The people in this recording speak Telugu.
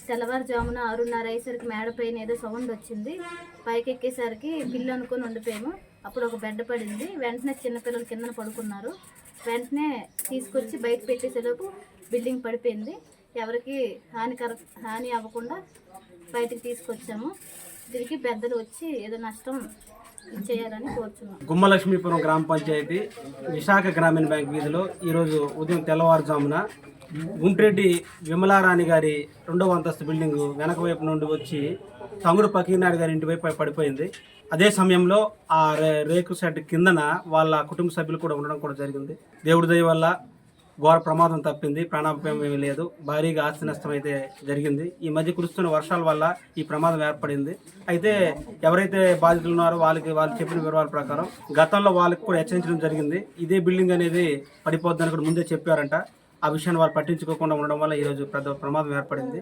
తెల్లవారుజామున 6:30 అయ్యేసరికి మేడ పైన ఏదో సౌండ్ వచ్చింది. పైకి ఎక్కేసరికి పిల్లి అనుకుని ఉండిపోయాము. అప్పుడు ఒక బెడ్ పడింది. వెంటనే చిన్నపిల్లలు కిందన పడుకున్నారు. వెంటనే తీసుకొచ్చి బయట పెట్టేసేలోపు బిల్డింగ్ పడిపోయింది. ఎవరికి హాని అవ్వకుండా బయటకు తీసుకొచ్చాము. తిరిగి పెద్దలు వచ్చి ఏదో నష్టం చేయాలని కోరుచున్నాం. గుమ్మలక్ష్మీపురం గ్రామ పంచాయతీ విశాఖ గ్రామీణ బ్యాంక్ వీధిలో ఈరోజు ఉదయం తెల్లవారుజామున గుంట్రెడ్డి విమలారాణి గారి 2వ అంతస్తు బిల్డింగు వెనక వైపు నుండి వచ్చి తంగుడు పకీనాయుడు గారి ఇంటి వైపు పడిపోయింది. అదే సమయంలో ఆ రేకు షెడ్ కిందన వాళ్ళ కుటుంబ సభ్యులు కూడా ఉండడం కూడా జరిగింది. దేవుడి దయ వల్ల ఘోర ప్రమాదం తప్పింది. ప్రాణాపాయం ఏమీ లేదు. భారీగా ఆస్తి నష్టం అయితే జరిగింది. ఈ మధ్య కురుస్తున్న వర్షాల వల్ల ఈ ప్రమాదం ఏర్పడింది. అయితే ఎవరైతే బాధితులు ఉన్నారో వాళ్ళు చెప్పిన వివరాల ప్రకారం గతంలో వాళ్ళకి కూడా హెచ్చరించడం జరిగింది. ఇదే బిల్డింగ్ అనేది పడిపోద్దని కూడా ముందే చెప్పారంట. ఆ విషయాన్ని వాళ్ళు పట్టించుకోకుండా ఉండడం వల్ల ఈరోజు పెద్ద ప్రమాదం ఏర్పడింది.